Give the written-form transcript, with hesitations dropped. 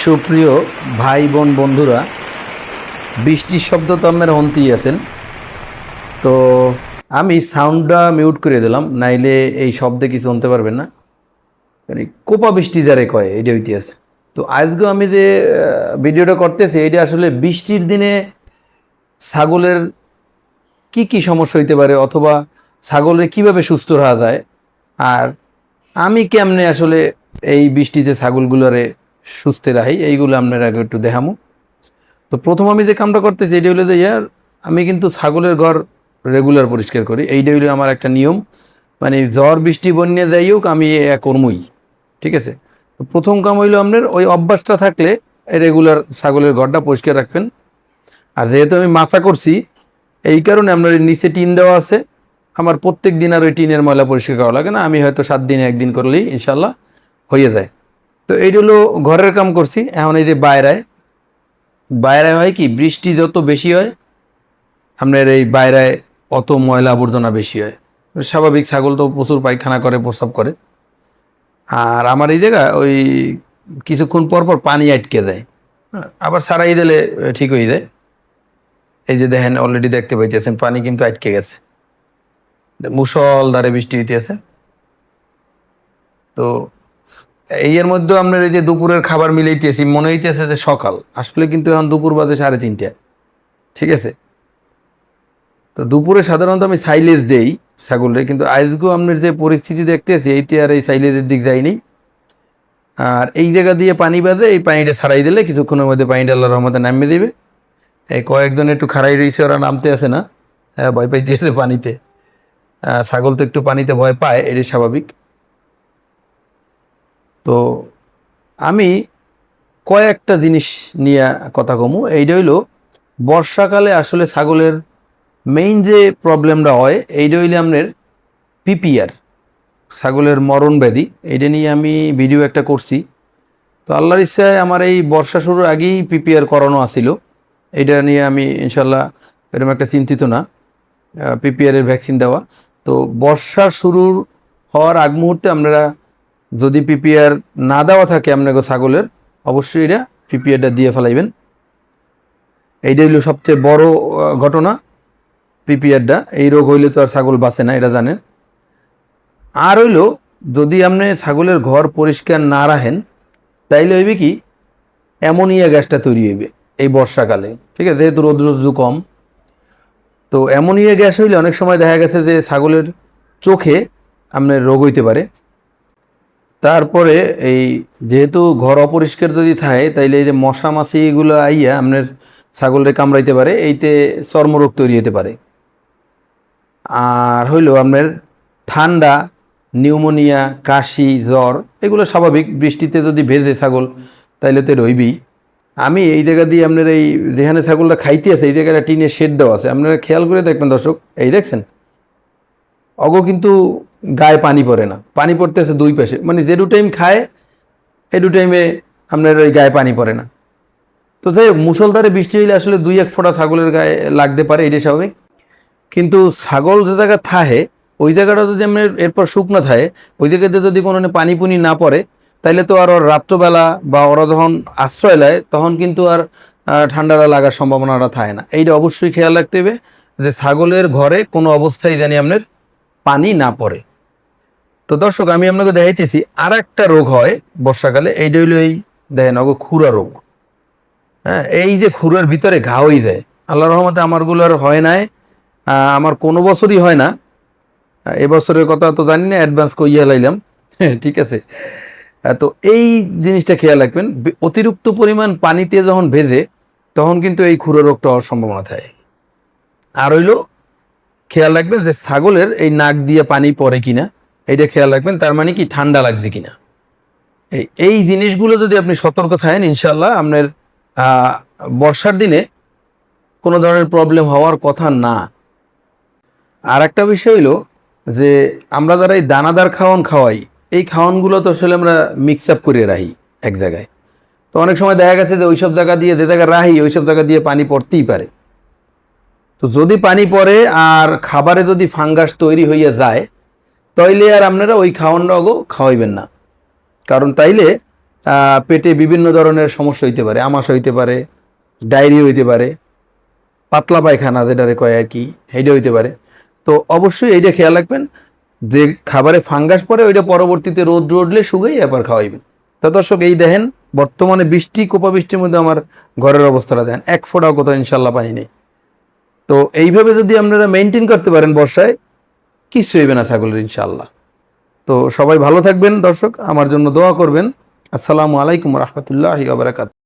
সুপ্রিয় ভাই বোন বন্ধুরা, বৃষ্টির শব্দ তো আপনারা শুনতেই আছেন। তো আমি সাউন্ডটা মিউট করে দিলাম, নাইলে এই শব্দে কিছু শুনতে পারবেন না। মানে কোপা বৃষ্টি যারে কয় এটা হইতে আছে। তো আজকে আমি যে ভিডিওটা করতেছি এটা আসলে বৃষ্টির দিনে ছাগলের কি কি সমস্যা হইতে পারে, অথবা ছাগলের কিভাবে সুস্থ রাখা যায়, আর আমি কেমনে আসলে এই বৃষ্টিতে ছাগলগুলোরে সুস্থ রাখি, এইগুলো আপনারা আগে একটু দেখামো। তো প্রথম আমি যে কামটা করতেছি এটা হলো যে আমি কিন্তু ছাগলের ঘর রেগুলার পরিষ্কার করি। এইটা হলো আমার একটা নিয়ম। মানে ঝড় বৃষ্টি বন্যা যাই হোক আমি কর্মই, ঠিক আছে। তো প্রথম কাম হইলো আপনার ওই অভ্যাসটা থাকলে রেগুলার ছাগলের ঘরটা পরিষ্কার রাখবেন। আর যেহেতু আমি মাচা করছি এই কারণে আপনার নিচে টিন দেওয়া আছে, আমার প্রত্যেক দিন আর ওই টিনের ময়লা পরিষ্কার করা লাগে না। আমি হয়তো 7 দিনে একদিন করলেই ইনশাল্লাহ হয়ে যায়। তো এইটা হলো ঘরের কাম করছি। এখন এই যে বাইরে হয় কি, বৃষ্টি যত বেশি হয় আপনার এই বাইরে অত ময়লা আবর্জনা বেশি হয়। স্বাভাবিক, ছাগল তো প্রচুর পায়খানা করে, প্রস্রাব করে। আর আমার এই জায়গা ওই কিছুক্ষণ পর পর পানি আটকে যায়, আবার ছাড়াই দিলে ঠিক হয়ে যায়। এই যে দেখেন, অলরেডি দেখতে পাইতেছেন পানি কিন্তু আটকে গেছে, মুষলধারে বৃষ্টি হইতেছে। তো এর মধ্যে আপনার এই যে দুপুরের খাবার মিলাইতেছি, মনে হইতেছে যে সকাল, আসলে কিন্তু এখন দুপুর বাজে 3:30, ঠিক আছে। তো দুপুরে সাধারণত আমি সাইলেজ দেই ছাগলরে, কিন্তু আজকেও আপনার যে পরিস্থিতি দেখতেছি এইতে আর এই সাইলেজের দিক যায়নি। আর এই জায়গা দিয়ে পানি বাজে, এই পানিটা ছাড়াই দিলে কিছুক্ষণের মধ্যে পানিটা আল্লাহর রহমতে নামিয়ে দেবে। এই কয়েকজন একটু খাড়াই রয়েছে, ওরা নামতে আসে না, ভয় পাইতেছে পানিতে। ছাগল তো একটু পানিতে ভয় পায়, এটাই স্বাভাবিক। তো আমি কয়েকটা জিনিস নিয়ে কথা কমু। এইটা হইলো বর্ষাকালে আসলে ছাগলের মেইন যে প্রবলেমটা হয় এইটা হইলে আপনার পিপিআর, ছাগলের মরণ ব্যাধি। এইটা নিয়ে আমি ভিডিও একটা করছি। তো আল্লাহর ইচ্ছায় আমার এই বর্ষা শুরুর আগেই পিপিআর করানো আসিল। এইটা নিয়ে আমি ইনশাল্লাহ এরকম একটা চিন্তিত না, পিপিআরের ভ্যাকসিন দেওয়া। তো বর্ষা শুরুর হওয়ার আগ মুহূর্তে আপনারা যদি পিপিআর না দেওয়া থাকে আপনাকে ছাগলের, অবশ্যই এটা পিপিআরটা দিয়ে ফেলাইবেন। এইটা হইল সবচেয়ে বড় ঘটনা, পিপিআরটা। এই রোগ হইলে তো আর ছাগল বাঁচে না, এটা জানেন। আর হইল, যদি আপনি ছাগলের ঘর পরিষ্কার না রাখেন তাইলে হইবে কি, অ্যামোনিয়া গ্যাসটা তৈরি হইবে এই বর্ষাকালে, ঠিক আছে, যেহেতু রৌদ্র কম। তো অ্যামোনিয়া গ্যাস হইলে অনেক সময় দেখা গেছে যে ছাগলের চোখে আপনার রোগ হইতে পারে। তারপরে এই যেহেতু ঘর অপরিষ্কার যদি থাকে তাইলে এই যে মশা মাছি এগুলো আইয়া আপনার ছাগলরে কামড়াইতে পারে, এইতে চর্মরোগ তৈরি হতে পারে। আর হইল আপনার ঠান্ডা, নিউমোনিয়া, কাশি, জ্বর, এগুলো স্বাভাবিক। বৃষ্টিতে যদি ভেজে ছাগল তাইলে তো রইবেই। আমি এই জায়গা দিয়ে আপনার এই যেখানে ছাগলটা খাইতে আছে এই জায়গাটা টিনের শেড দেওয়া আছে, আপনারা খেয়াল করে দেখবেন দর্শক, এই দেখছেন কিন্তু গায়ে পানি পড়ে না, পানি পড়তেছে দুই পাশে। মানে যে দু টাইম খায় এই দু টাইমে আপনার ওই গায়ে পানি পড়ে না। তো যাই হোক, মুষলধারে বৃষ্টি হইলে আসলে 2-1 ফোঁটা ছাগলের গায়ে লাগতে পারে, এটাই স্বাভাবিক। কিন্তু ছাগল যে জায়গা থাহে ওই জায়গাটা যদি আপনার এরপর শুকনো থাকে, ওই জায়গাতে যদি কোনো পানি পুনি না পড়ে তাইলে তো আর ওর রাত্রবেলা বা ওরা যখন আশ্রয় নেয় তখন কিন্তু আর ঠান্ডাটা লাগার সম্ভাবনাটা থাকে না। এইটা অবশ্যই খেয়াল রাখতে হবে যে ছাগলের ঘরে কোনো অবস্থায় জানি আপনার পানি না পড়ে। তো দর্শক, আমি আপনাকে দেখাইতেছি আর একটা রোগ হয় বর্ষাকালে, এইটা হইলো এই দেখেন খুরা রোগ। হ্যাঁ, এই যে খুরার ভিতরে ঘা হয়ে যায়, আল্লাহ রহমতে আমারগুলো আর হয় নাই, আমার কোনো বছরই হয় না। এবছরের কথা তো জানি না, অ্যাডভান্স কইয়া লাইলাম, ঠিক আছে। তো এই জিনিসটা খেয়াল রাখবেন, অতিরিক্ত পরিমাণ পানিতে যখন ভেজে তখন কিন্তু এই খুরা রোগটা হওয়ার সম্ভাবনা থাকে। আর হইলো খেয়াল রাখবেন যে ছাগলের এই নাক দিয়ে পানি পড়ে কিনা, এইটা খেয়াল রাখবেন। তার মানে কি, ঠান্ডা লাগছে কিনা। এই জিনিসগুলো যদি আপনি সতর্ক থাকেন ইনশাল্লাহ আপনার বর্ষার দিনে কোনো ধরনের প্রবলেম হওয়ার কথা না। আর একটা বিষয় হইলো যে আমরা যারা এই দানাদার খাওয়াই, এই খাওয়ানগুলো তো আসলে আমরা মিক্স আপ করে রাখি এক জায়গায়। তো অনেক সময় দেখা গেছে যে ওইসব জায়গা দিয়ে, যে জায়গায় রাখি ওইসব জায়গা দিয়ে পানি পড়তেই পারে। তো যদি পানি পড়ে আর খাবারে যদি ফাঙ্গাস তৈরি হইয়া যায় তাইলে আর আপনারা ওই খাওয়ানটা খাওয়াইবেন না। কারণ তাইলে পেটে বিভিন্ন ধরনের সমস্যা হইতে পারে, আমাশা হইতে পারে, ডায়রিয়া হইতে পারে, পাতলা পায়খানা যেটারে কয় আর কি, সেইটা হইতে পারে। তো অবশ্যই এইটা খেয়াল রাখবেন যে খাবারে ফাঙ্গাস পড়ে ওইটা পরবর্তীতে রোদ রোদলে শুকাই আবার খাওয়াইবেন। তা দর্শক, এই দেখেন বর্তমানে কোপা বৃষ্টির মধ্যে আমার ঘরের অবস্থাটা দেখেন, এক ফোঁটাও কোথাও ইনশাল্লাহ পানি নেই। তো এইভাবে যদি আপনারা মেনটেন করতে পারেন বর্ষায়, কিছু হইবে না ছাগলের ইনশাল্লাহ। তো সবাই ভালো থাকবেন দর্শক, আমার জন্য দোয়া করবেন। আসসালামু আলাইকুম রহমতুল্লাহি ওয়া বারাকাতুহু।